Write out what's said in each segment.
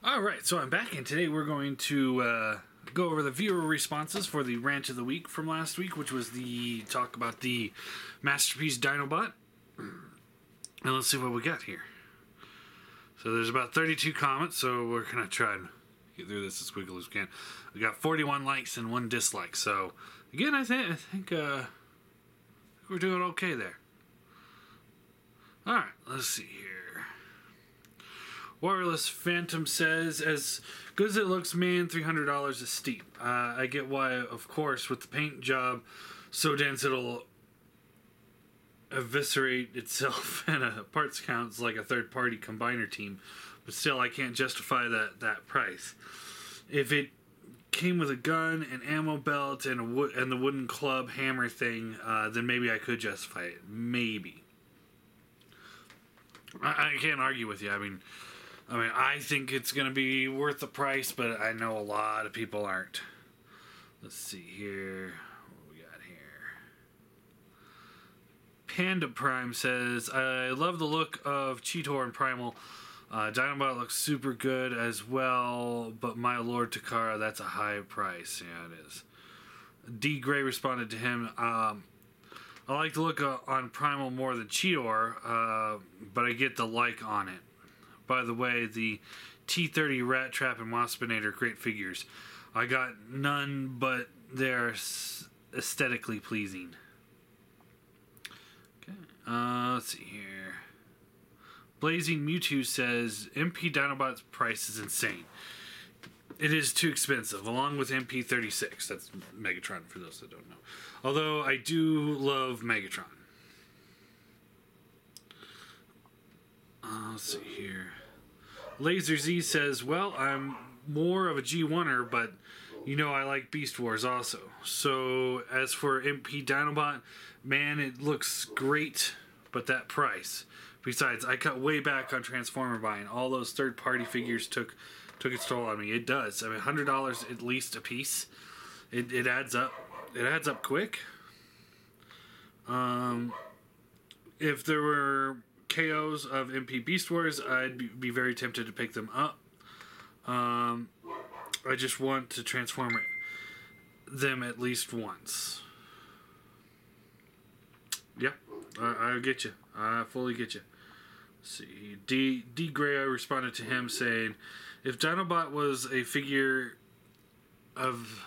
All right, so I'm back, and today we're going to go over the viewer responses for the rant of the week from last week, which was the talk about the masterpiece Dinobot. And let's see what we got here. So there's about 32 comments, so we're going to try and get through this as quickly as we can. We got 41 likes and 1 dislike, so again, I think we're doing okay there. All right, let's see here. Wireless Phantom says, as good as it looks, man, $300 is steep. I get why, of course, with the paint job so dense it'll eviscerate itself, and a parts count's like a third-party combiner team. But still, I can't justify that price. If it came with a gun, an ammo belt, and the wooden club hammer thing, then maybe I could justify it. Maybe. I can't argue with you. I mean, I think it's going to be worth the price, but I know a lot of people aren't. Let's see here. What we got here? Panda Prime says, I love the look of Cheetor and Primal. Dinobot looks super good as well, but my lord Takara, that's a high price. Yeah, it is. D. Gray responded to him, I like the look on Primal more than Cheetor, but I get the like on it. By the way, the T-30 Rat Trap and Waspinator are great figures. I got none, but they're aesthetically pleasing. Okay, let's see here. Blazing Mewtwo says, MP Dinobot's price is insane. It is too expensive, along with MP36. That's Megatron, for those that don't know. Although, I do love Megatron. Let's see here. Laser Z says, well, I'm more of a G1er, but you know I like Beast Wars also. So, as for MP Dinobot, man, it looks great, but that price. Besides, I cut way back on Transformer buying. All those third-party figures took its toll on me. It does. I mean, $100 at least a piece. It adds up. It adds up quick. If there were KOs of MP Beast Wars, I'd be very tempted to pick them up. I just want to transform them at least once. Yeah, I get you. I fully get you. Let's see, D. Gray, I responded to him saying, if Dinobot was a figure of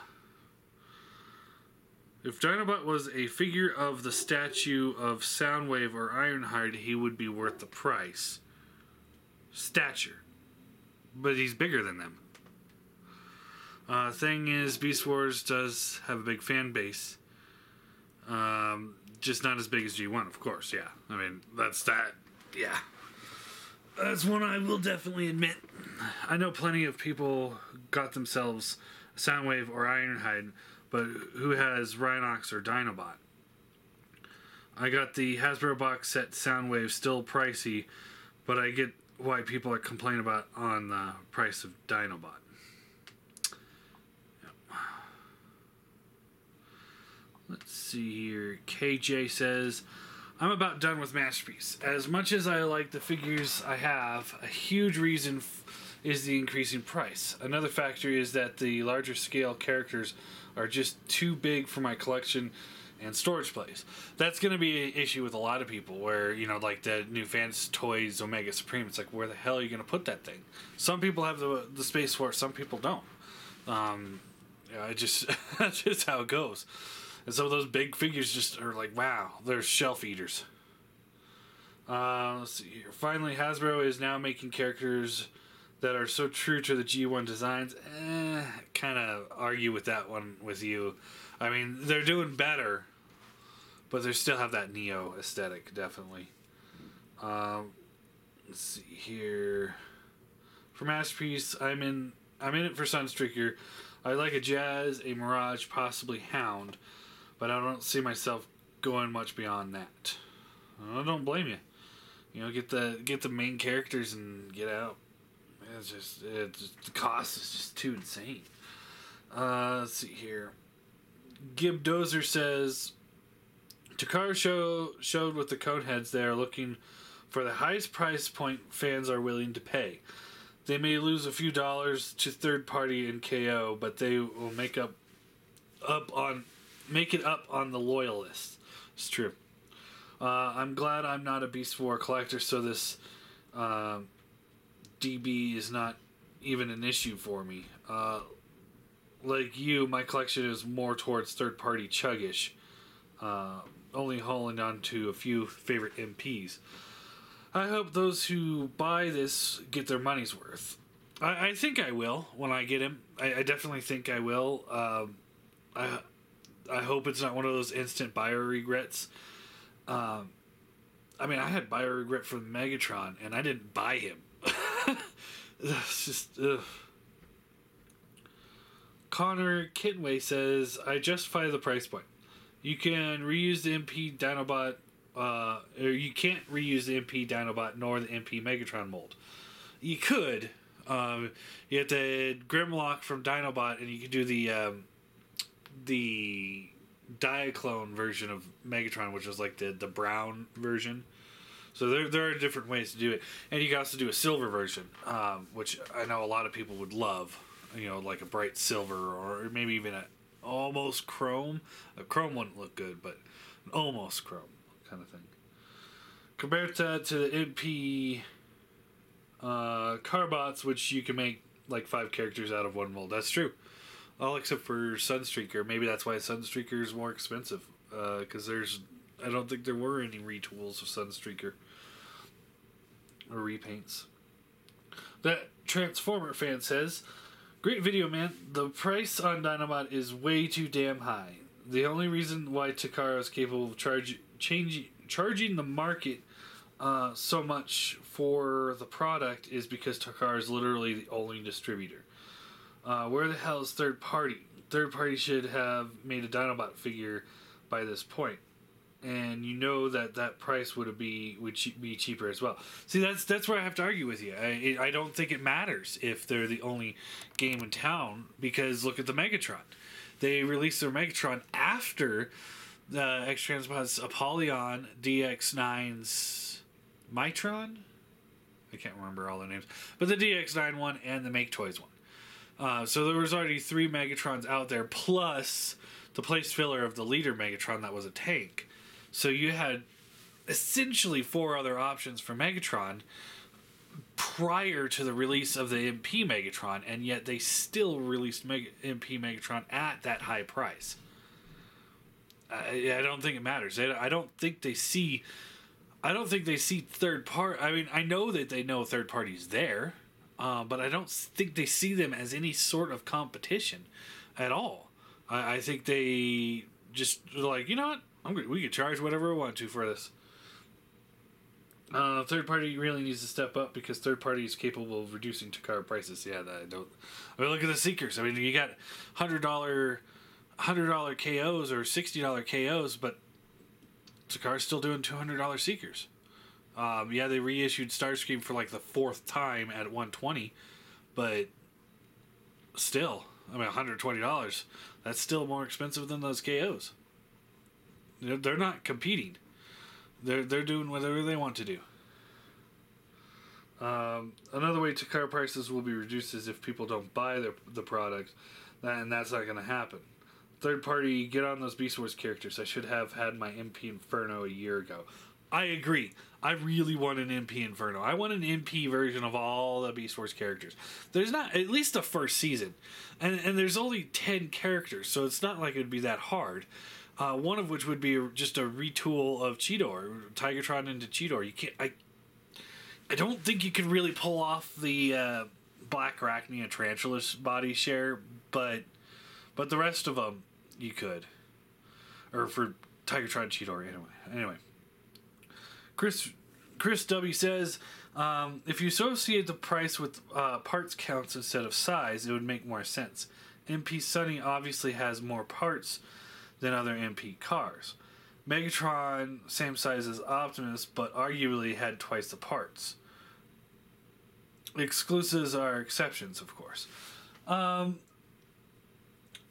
the statue of Soundwave or Ironhide, he would be worth the price. Stature. But he's bigger than them. Thing is, Beast Wars does have a big fan base. Just not as big as G1, of course, yeah. I mean, that's that. Yeah. That's one I will definitely admit. I know plenty of people got themselves Soundwave or Ironhide, but who has Rhinox or Dinobot? I got the Hasbro box set Soundwave, still pricey, but I get why people are complaining about on the price of Dinobot. Yep. Let's see here. KJ says, I'm about done with Masterpiece. As much as I like the figures I have, a huge reason is the increasing price. Another factor is that the larger scale characters are just too big for my collection and storage place. That's going to be an issue with a lot of people where, you know, like the new Fans Toys Omega Supreme, it's like, where the hell are you going to put that thing? Some people have the space for it, some people don't. That's just how it goes. And some of those big figures just are like, wow, they're shelf eaters. Let's see here. Finally, Hasbro is now making characters that are so true to the G1 designs. Kind of argue with that one with you. I mean, they're doing better, but they still have that Neo aesthetic, definitely. Let's see here. For Masterpiece, I'm in it for Sunstreaker. I like a Jazz, a Mirage, possibly Hound, but I don't see myself going much beyond that. I don't blame you. You know, get the main characters and get out. It's just the cost is just too insane. Let's see here. Gib Dozer says, Takara showed with the Coneheads they are looking for the highest price point fans are willing to pay. They may lose a few dollars to third party and KO, but they will make it up on the loyalists. It's true. I'm glad I'm not a Beast of War collector, so this DB is not even an issue for me. Like you, my collection is more towards third-party chuggish, only holding on to a few favorite MPs. I hope those who buy this get their money's worth. I think I will when I get him. I definitely think I will. I hope it's not one of those instant buyer regrets. I mean, I had buyer regret for Megatron, and I didn't buy him. It's just, ugh. Connor Kitway says, I justify the price point. You can reuse the MP Dinobot, or you can't reuse the MP Dinobot nor the MP Megatron mold. You could. You have the Grimlock from Dinobot, and you could do the Diaclone version of Megatron, which is like the brown version. So there are different ways to do it. And you can also do a silver version, which I know a lot of people would love. You know, like a bright silver, or maybe even a almost chrome. A chrome wouldn't look good, but an almost chrome kind of thing. Compared that to the MP Carbots, which you can make like 5 characters out of one mold. That's true. All except for Sunstreaker. Maybe that's why Sunstreaker is more expensive. Because I don't think there were any retools of Sunstreaker. Or repaints. That Transformer fan says, great video, man. The price on Dinobot is way too damn high. The only reason why Takara is capable of charging the market so much for the product is because Takara is literally the only distributor. Where the hell is third party? Third party should have made a Dinobot figure by this point. And you know that price would be cheaper as well. See, that's where I have to argue with you. I don't think it matters if they're the only game in town, because look at the Megatron. They released their Megatron after the X-Transbot's Apollyon, DX9's Mitron? I can't remember all their names. But the DX9 one and the Make Toys one. So there was already 3 Megatrons out there, plus the place filler of the leader Megatron that was a tank. So you had essentially 4 other options for Megatron prior to the release of the MP Megatron, and yet they still released MP Megatron at that high price. I don't think it matters. I don't think they see third party. I mean, I know that they know third parties there, but I don't think they see them as any sort of competition at all. I think they just like, you know what? We could charge whatever we want to for this. Third party really needs to step up, because third party is capable of reducing Takara prices. Yeah, I mean, look at the Seekers. I mean, you got $100 KOs or $60 KOs, but Takara's still doing $200 Seekers. Yeah, they reissued Starscream for like the 4th time at $120, but still, I mean, $120. That's still more expensive than those KOs. They're not competing. They're doing whatever they want to do. Another way Takara prices will be reduced is if people don't buy the product, and that's not going to happen. Third party, get on those Beast Wars characters. I should have had my MP Inferno a year ago. I agree. I really want an MP Inferno. I want an MP version of all the Beast Wars characters. There's not, at least the first season. And there's only 10 characters, so it's not like it would be that hard. One of which would be just a retool of Cheetor, Tigatron into Cheetor. You can't. I don't think you could really pull off the Black Arachnia Tarantulas body share, but the rest of them you could. Or for Tigatron Cheetor, anyway. Chris W says, if you associate the price with parts counts instead of size, it would make more sense. MP Sunny obviously has more parts than other MP cars. Megatron, same size as Optimus, but arguably had twice the parts. Exclusives are exceptions, of course.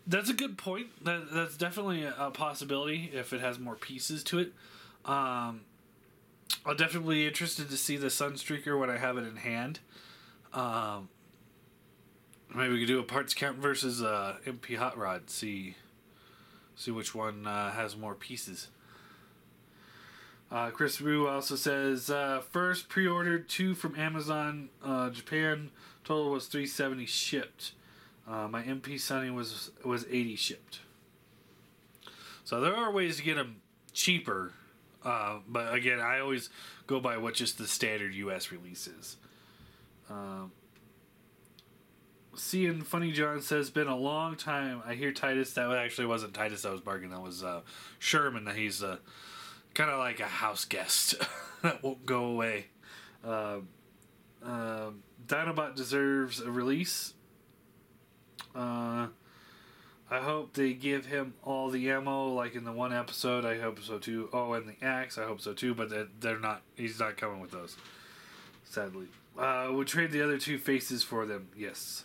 That's a good point. That's definitely a possibility if it has more pieces to it. I'm definitely interested to see the Sunstreaker when I have it in hand. Maybe we could do a parts count versus MP Hot Rod. See which one has more pieces. Chris Rue also says first pre-ordered 2 from Amazon Japan. Total was $370 shipped. My MP Sunny was $80 shipped. So there are ways to get them cheaper, but again, I always go by what just the standard U.S. release is. Seeing Funny John says, been a long time. I hear Titus. That actually wasn't Titus that was barking. That was Sherman. That he's kind of like a house guest that won't go away. Dinobot deserves a release. I hope they give him all the ammo like in the one episode. I hope so too. Oh, and the axe. I hope so too. But they're not. He's not coming with those. Sadly, would trade the other 2 faces for them. Yes.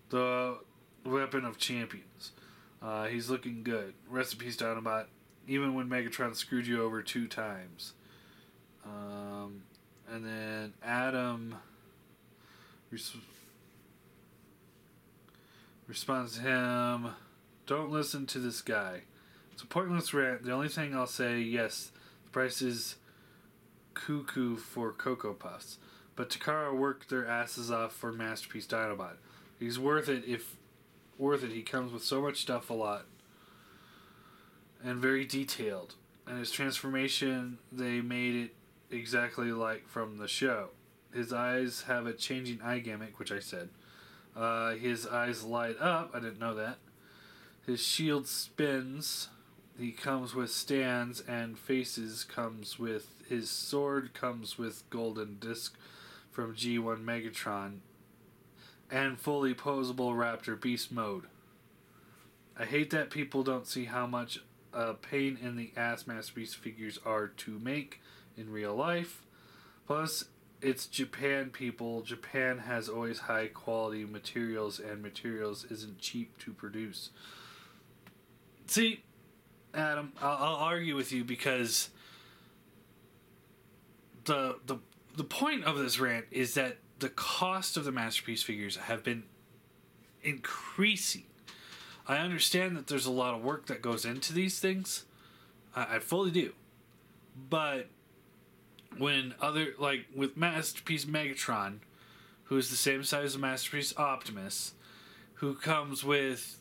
The weapon of champions. He's looking good. Rest in peace, Dinobot. Even when Megatron screwed you over 2 times. And then Adam responds to him, don't listen to this guy. It's a pointless rant. The only thing I'll say, yes, the price is cuckoo for Cocoa Puffs. But Takara worked their asses off for Masterpiece Dinobot. He's worth it He comes with so much stuff a lot. And very detailed. And his transformation, they made it exactly like from the show. His eyes have a changing eye gimmick, which I said. His eyes light up. I didn't know that. His shield spins. He comes with stands and faces. His sword comes with golden disc from G1 Megatron. And fully posable Raptor Beast mode. I hate that people don't see how much pain in the ass Masterpiece figures are to make in real life. Plus, it's Japan, people. Japan has always high quality materials, and materials isn't cheap to produce. See, Adam, I'll argue with you because the point of this rant is that the cost of the Masterpiece figures have been increasing. I understand that there's a lot of work that goes into these things. I fully do. But when with Masterpiece Megatron, who's the same size as Masterpiece Optimus, who comes with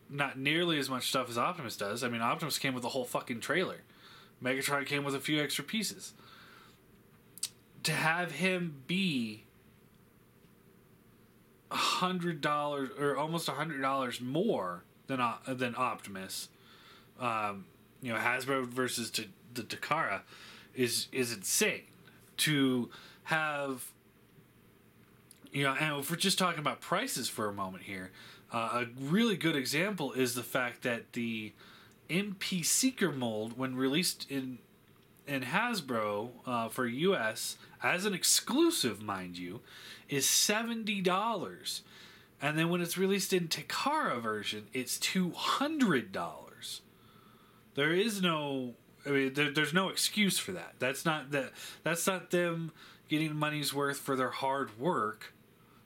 not nearly as much stuff as Optimus does. I mean, Optimus came with a whole fucking trailer. Megatron came with a few extra pieces. To have him be $100 or almost $100 more than Optimus, Hasbro versus the Takara is insane. To have, and if we're just talking about prices for a moment here, a really good example is the fact that the MP Seeker mold, when released in Hasbro for US as an exclusive, mind you, is $70, and then when it's released in Takara version, it's $200. There is no, there's no excuse for that. That's not them getting money's worth for their hard work.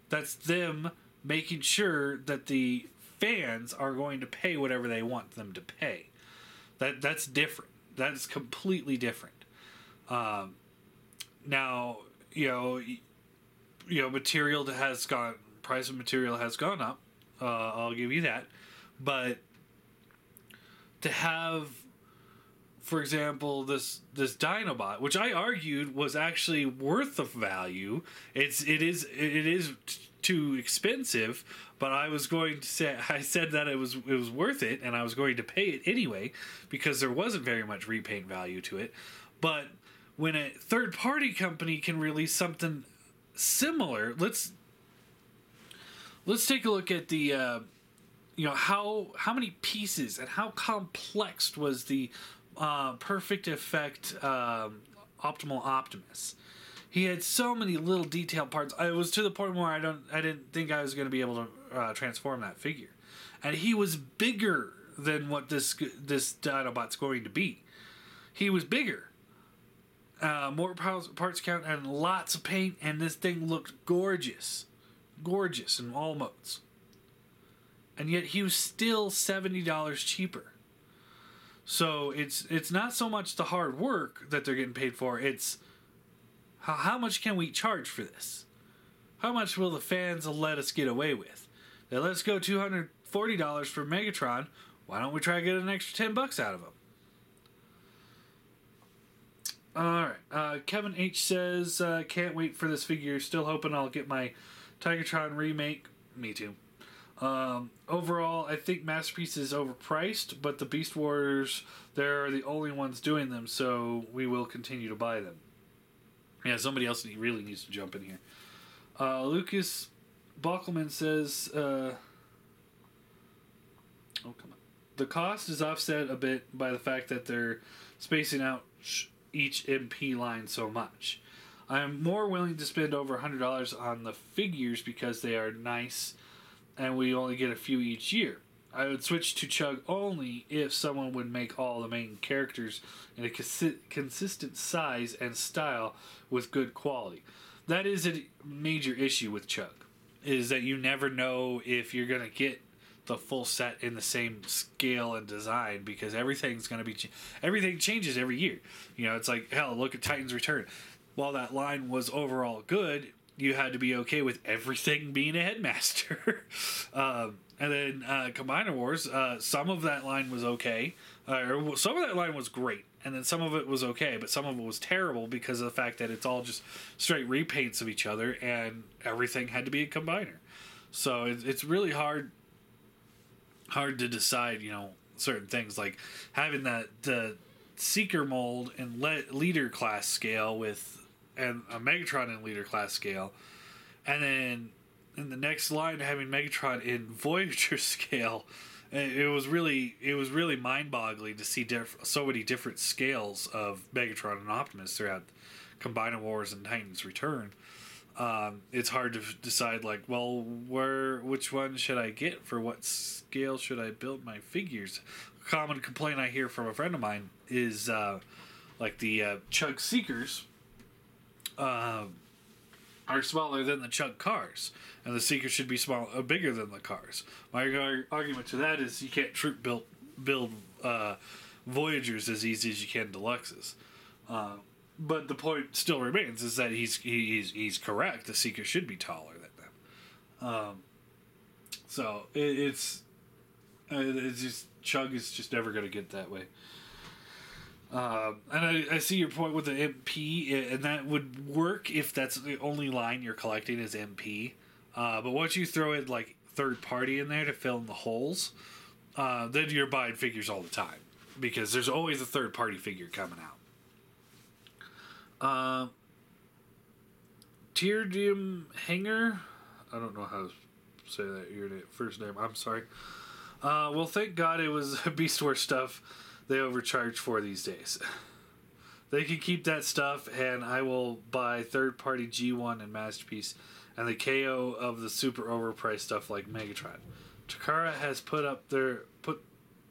That's them making sure that the fans are going to pay whatever they want them to pay. That's different. That's completely different. Now, price of material has gone up. I'll give you that. But to have, for example, this Dinobot, which I argued was actually worth the value. It is too expensive, but I said that it was worth it, and I was going to pay it anyway because there wasn't very much repaint value to it. But when a third-party company can release something similar, let's take a look at the how many pieces and how complex was the Perfect Effect Optimal Optimus. He had so many little detailed parts. It was to the point where I didn't think I was going to be able to transform that figure, and he was bigger than what this Dinobot's going to be. He was bigger, more parts count, and lots of paint, and this thing looked gorgeous. Gorgeous in all modes. And yet he was still $70 cheaper. So it's not so much the hard work that they're getting paid for, it's how much can we charge for this? How much will the fans let us get away with? Now let's go $240 for Megatron. Why don't we try to get an extra $10 out of him? Alright, Kevin H says, can't wait for this figure. Still hoping I'll get my Tigertron remake. Me too. Overall, I think Masterpiece is overpriced, but the Beast Wars, they're the only ones doing them, so we will continue to buy them. Yeah, somebody else really needs to jump in here. Lucas Bockelman says, oh, come on. The cost is offset a bit by the fact that they're spacing out each MP line so much. I'm more willing to spend over $100 on the figures because they are nice and we only get a few each year. I would switch to Chug only if someone would make all the main characters in a consistent size and style with good quality. That is a major issue with Chug, is that you never know if you're going to get the full set in the same scale and design, because everything's going to be everything changes every year. You know, it's like, hell, look at Titan's Return. While that line was overall good, you had to be okay with everything being a headmaster. And then Combiner Wars, some of that line was okay. Or some of that line was great. And then some of it was okay, but some of it was terrible because of the fact that it's all just straight repaints of each other and everything had to be a Combiner. So it's really hard to decide, you know, certain things. Like having the Seeker mold and leader class scale and a Megatron in leader class scale, and then in the next line having Megatron in Voyager scale. It was really mind-boggling to see so many different scales of Megatron and Optimus throughout Combiner Wars and Titan's Return. It's hard to decide, like, well, which one should I get? For what scale should I build my figures? A common complaint I hear from a friend of mine is like the Chug Seekers are smaller than the Chug cars, and the Seekers should be bigger than the cars. My argument to that is you can't troop build Voyagers as easy as you can Deluxes. But the point still remains is that he's correct. The Seeker should be taller than them. So it's just Chug is just never going to get that way. And I see your point with the MP, and that would work if that's the only line you're collecting is MP. But once you throw in like third party in there to fill in the holes, then you're buying figures all the time because there's always a third party figure coming out. Teardium Hanger, I don't know how to say that your first name. I'm sorry. Well, thank God it was Beast Wars stuff they overcharge for these days. They can keep that stuff, and I will buy third-party G1 and Masterpiece, and the KO of the super overpriced stuff like Megatron. Takara has put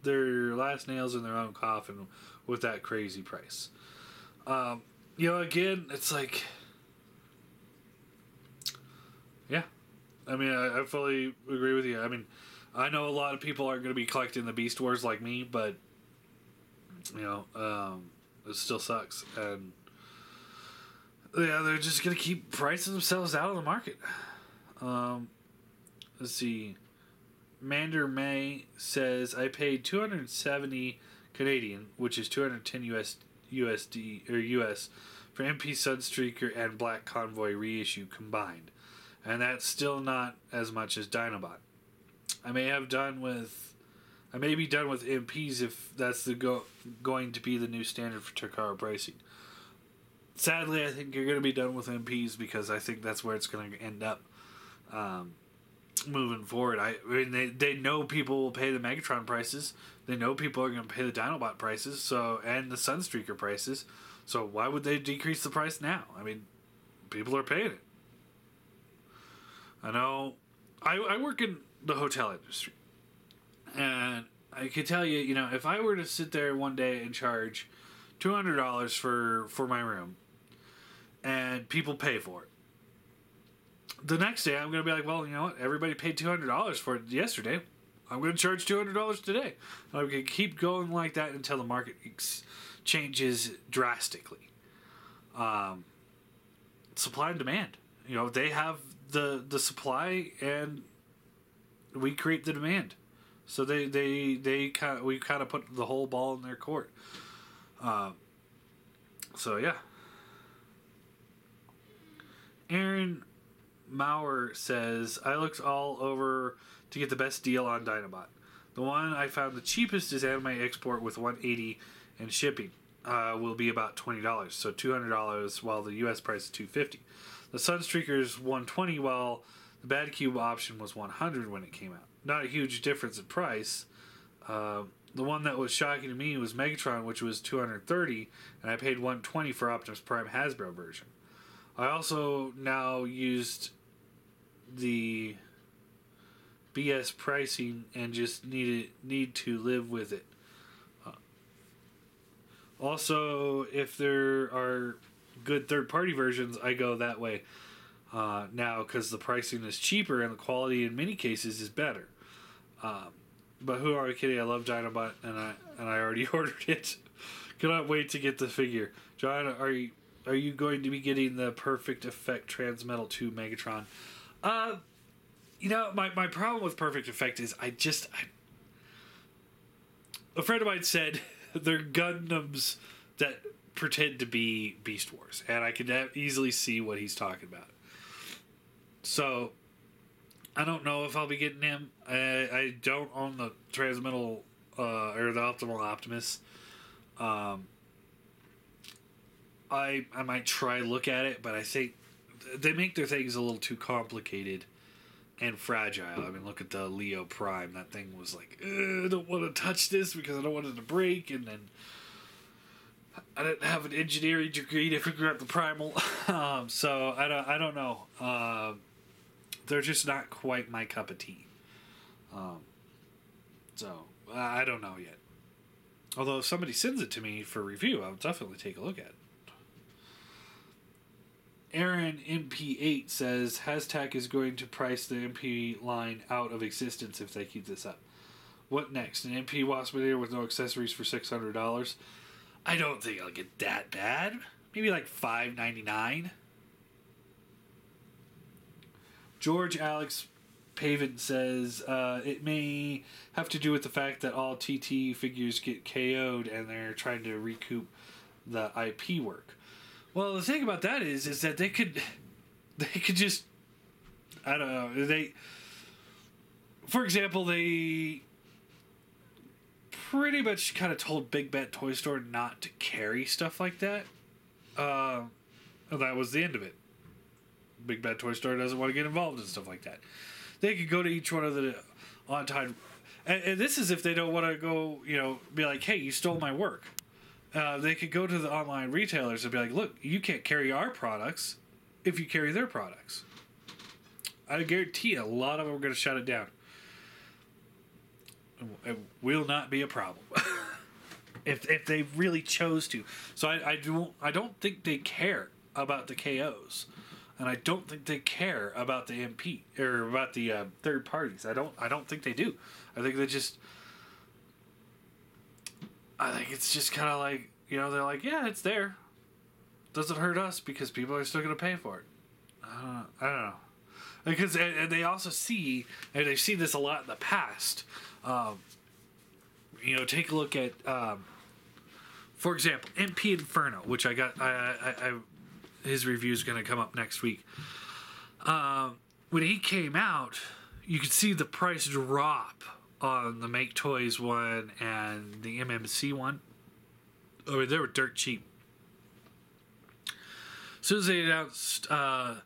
their last nails in their own coffin with that crazy price. You know, again, it's like, yeah. I mean, I fully agree with you. I mean, I know a lot of people aren't going to be collecting the Beast Wars like me, but you know, it still sucks, and yeah, they're just gonna keep pricing themselves out of the market. Let's see. Mander May says I paid $270 Canadian, which is 210 USD or US, for MP Sunstreaker and Black Convoy reissue combined, and that's still not as much as Dinobot. I may be done with MPs if that's going to be the new standard for Takara pricing. Sadly, I think you're going to be done with MPs because I think that's where it's going to end up moving forward. I mean, they know people will pay the Megatron prices. They know people are going to pay the Dinobot prices, and the Sunstreaker prices. So why would they decrease the price now? I mean, people are paying it. I know. I work in the hotel industry. And I could tell you, you know, if I were to sit there one day and charge $200 for my room, and people pay for it. The next day, I'm going to be like, well, you know what? Everybody paid $200 for it yesterday. I'm going to charge $200 today. I'm going to keep going like that until the market changes drastically. Supply and demand. You know, they have the supply, and we create the demand. So we kind of put the whole ball in their court. So yeah. Aaron Maurer says, I looked all over to get the best deal on Dinobot. The one I found the cheapest is Anime Export with $180 and shipping will be about $20. So $200 while the US price is $250. The Sunstreaker is $120 while the Bad Cube option was $100 when it came out. Not a huge difference in price. The one that was shocking to me was Megatron, which was $230, and I paid $120 for Optimus Prime Hasbro version. I also now used the BS pricing and just need to live with it. Also, if there are good third-party versions, I go that way now because the pricing is cheaper and the quality in many cases is better. But who are we kidding? I love Dinobot, and I already ordered it. Cannot wait to get the figure. John, are you going to be getting the Perfect Effect Transmetal 2 Megatron? You know, my problem with Perfect Effect is a friend of mine said they're Gundams that pretend to be Beast Wars, and I can easily see what he's talking about. So I don't know if I'll be getting him. I don't own the Transmetal or the Optimal Optimus. I might try look at it, but I think they make their things a little too complicated and fragile. I mean, look at the Leo Prime. That thing was like, I don't want to touch this because I don't want it to break, and then I didn't have an engineering degree to figure out the primal. So I don't know. They're just not quite my cup of tea. So I don't know yet. Although if somebody sends it to me for review, I'll definitely take a look at it. Aaron MP8 says Hashtag is going to price the MP line out of existence if they keep this up. What next? An MP Waspinator with no accessories for $600? I don't think I'll get that bad. Maybe like $5.99. George Alex Pavin says it may have to do with the fact that all TT figures get KO'd and they're trying to recoup the IP work. Well, the thing about that is that they could just, I don't know, for example, they pretty much kind of told Big Bad Toy Store not to carry stuff like that. And that was the end of it. Big Bad Toy Store doesn't want to get involved in stuff like that. They could go to each one of the on-time, and this is if they don't want to go, be like, hey, you stole my work. They could go to the online retailers and be like, look, you can't carry our products if you carry their products. I guarantee you a lot of them are going to shut it down. It will not be a problem if they really chose to. So I don't think they care about the KOs, and I don't think they care about the MP or about the third parties. I don't think they do. I think they just. I think it's just kind of like, they're like, yeah, it's there. Doesn't hurt us because people are still going to pay for it. I don't know. Because and they also see, and they've seen this a lot in the past. Take a look at, for example, MP Inferno, which I got. His review is going to come up next week. When he came out, you could see the price drop on the Make Toys one and the MMC one. I mean, they were dirt cheap. As soon as they announced the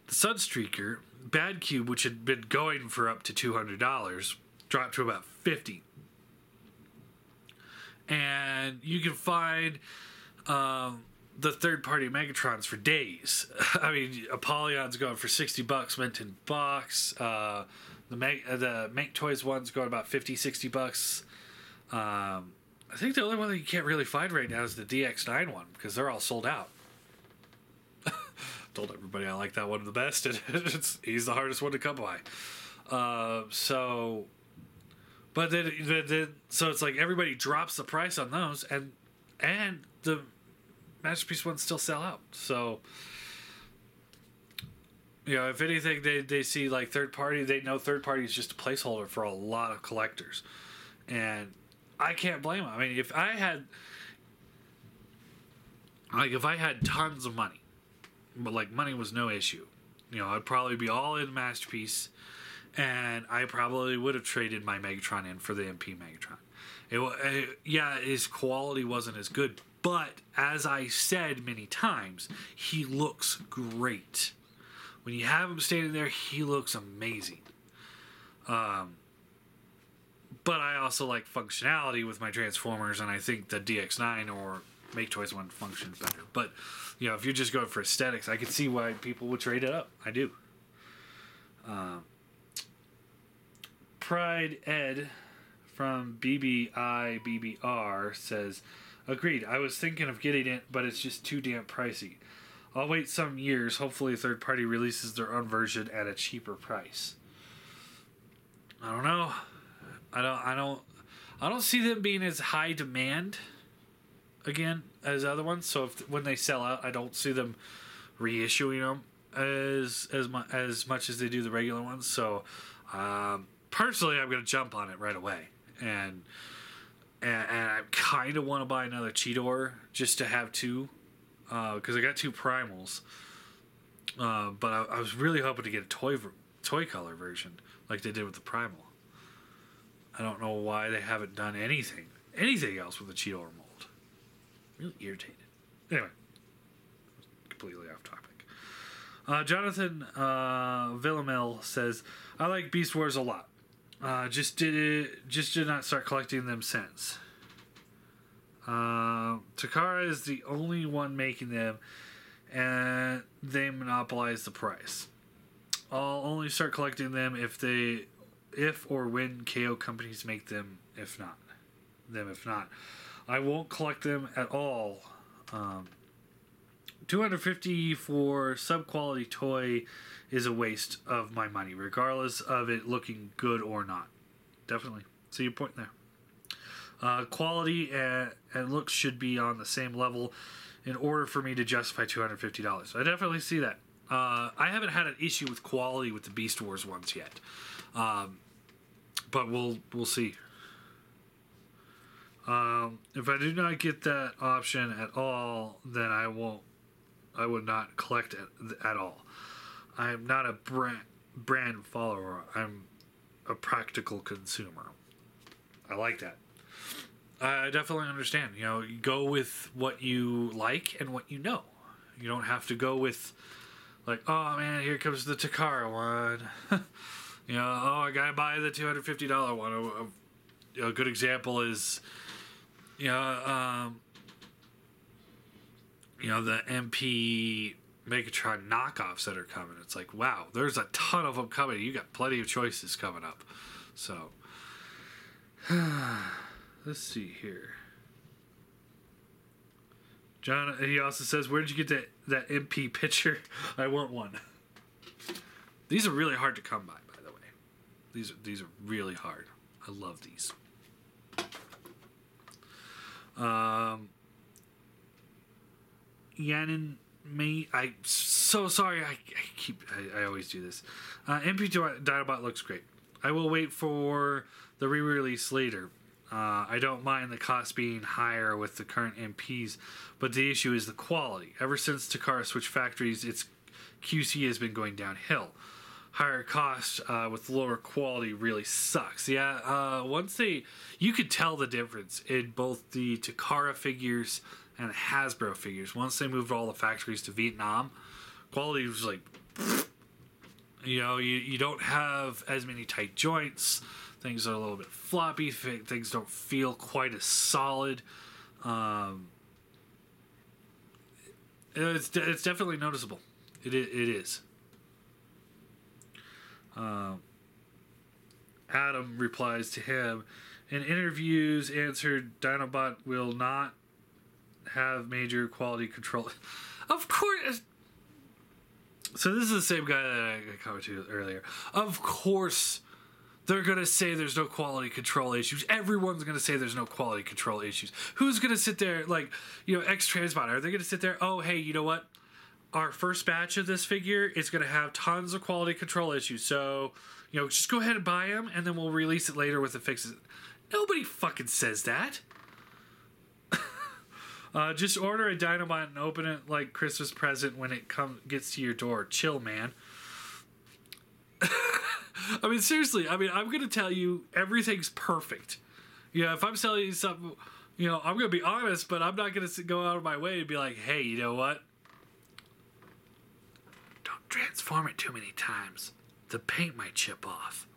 Sunstreaker, Bad Cube, which had been going for up to $200, dropped to about $50. And you can find the third-party Megatrons for days. I mean, Apollyon's going for $60, mint in box. The Make Toys one's going about $50, $60. I think the only one that you can't really find right now is the DX9 one because they're all sold out. Told everybody I like that one the best, and he's the hardest one to come by. But then so it's like everybody drops the price on those, and the Masterpiece ones still sell out. So, you know, if anything, they see like third party, they know third party is just a placeholder for a lot of collectors, and I can't blame them. I mean, if I had tons of money, but like money was no issue, you know, I'd probably be all in Masterpiece, and I probably would have traded my Megatron in for the MP Megatron. His quality wasn't as good, but as I said many times, he looks great. When you have him standing there, he looks amazing. But I also like functionality with my Transformers, and I think the DX9 or Make Toys one functions better. But, you know, if you're just going for aesthetics, I can see why people would trade it up. I do. Pride Ed from BBIBBR says, agreed, I was thinking of getting it, but it's just too damn pricey. I'll wait some years. Hopefully a third party releases their own version at a cheaper price. I don't know. I don't see them being as high demand again as other ones. So when they sell out, I don't see them reissuing them as much as they do the regular ones. So personally, I'm going to jump on it right away, and I kind of want to buy another Cheetor just to have two, because I got two Primals. But I was really hoping to get a toy color version like they did with the Primal. I don't know why they haven't done anything else with the Cheetor mold. Really irritated. Anyway, completely off topic. Jonathan Villamel says, I like Beast Wars a lot. Just did not start collecting them since. Takara is the only one making them, and they monopolize the price. I'll only start collecting them if or when KO companies make them. If not, I won't collect them at all. $250 for sub-quality toy is a waste of my money, regardless of it looking good or not. Definitely. See your point there. Quality and looks should be on the same level in order for me to justify $250. I definitely see that. I haven't had an issue with quality with the Beast Wars ones yet. But we'll see. If I do not get that option at all, then I would not collect it at all. I am not a brand follower. I'm a practical consumer. I like that. I definitely understand. You know, you go with what you like and what you know. You don't have to go with, like, oh man, here comes the Takara one. You know, oh, I gotta buy the $250 one. A good example is, the MP Megatron knockoffs that are coming. It's like, wow, there's a ton of them coming. You got plenty of choices coming up. So, let's see here. John, he also says, where did you get that MP picture? I want one. These are really hard to come by the way. These are really hard. I love these. Yannin May, I'm so sorry. I always do this. MP Dinobot looks great. I will wait for the re-release later. I don't mind the cost being higher with the current MPs, but the issue is the quality. Ever since Takara switched factories, its QC has been going downhill. Higher cost with lower quality really sucks. Yeah, you could tell the difference in both the Takara figures and the Hasbro figures. Once they moved all the factories to Vietnam, quality was like, you don't have as many tight joints. Things are a little bit floppy. Things don't feel quite as solid. It's definitely noticeable. It is. Adam replies to him, In interviews, answered Dinobot will not have major quality control. Of course. So this is the same guy that I commented earlier. Of course, they're going to say there's no quality control issues. Everyone's going to say there's no quality control issues. Who's going to sit there, like, X-Transbot? Are they going to sit there, oh, hey, you know what? Our first batch of this figure is going to have tons of quality control issues. So, just go ahead and buy them, and then we'll release it later with the fixes. Nobody fucking says that. Just order a Dinobot and open it like Christmas present when it gets to your door. Chill, man. I mean, seriously. I mean, I'm going to tell you everything's perfect. If I'm selling you something, I'm going to be honest, but I'm not going to go out of my way and be like, hey, you know what? Don't transform it too many times. The paint might chip off.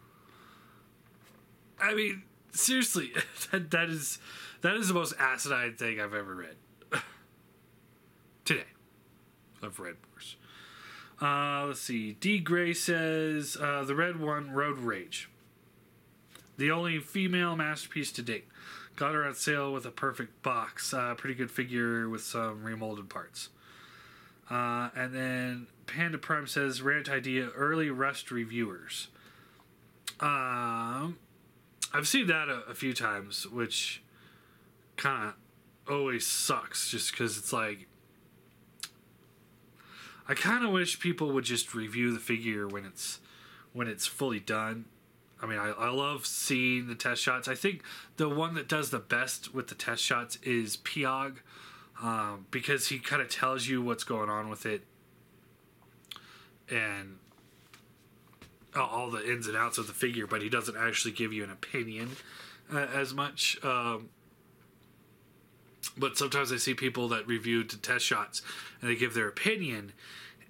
I mean, seriously, that is the most asinine thing I've ever read. Today. I've read worse. Let's see. D. Gray says, the red one, Road Rage. The only female masterpiece to date. Got her on sale with a perfect box. Pretty good figure with some remolded parts. And then Panda Prime says, rant idea, early Rust reviewers. I've seen that a few times, which kind of always sucks, just because it's like, I kind of wish people would just review the figure when it's fully done. I mean, I love seeing the test shots. I think the one that does the best with the test shots is Piog, because he kind of tells you what's going on with it and all the ins and outs of the figure, but he doesn't actually give you an opinion as much. But sometimes I see people that review the test shots and they give their opinion,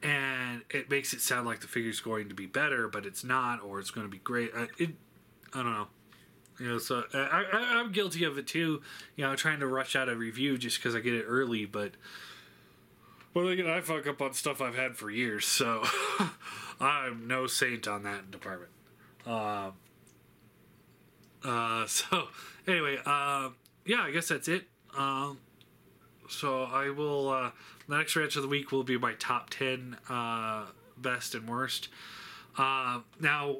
and it makes it sound like the figure's going to be better, but it's not, or it's going to be great. I don't know. So I'm guilty of it too. Trying to rush out a review just because I get it early, but again, I fuck up on stuff I've had for years, so I'm no saint on that department. So anyway, yeah, I guess that's it. So I will, the next rant of the week will be my top 10 best and worst. Now,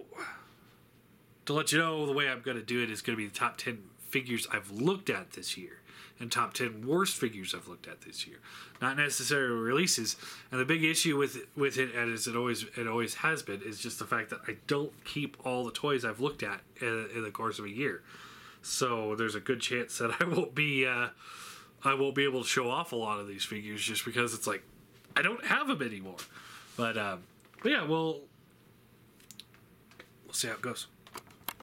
to let you know, the way I'm going to do it is going to be the top 10 figures I've looked at this year and top 10 worst figures I've looked at this year. Not necessarily releases. And the big issue with it, as it always has been, is just the fact that I don't keep all the toys I've looked at in the course of a year. So there's a good chance that I won't be able to show off a lot of these figures just because it's like I don't have them anymore. But yeah, we'll see how it goes.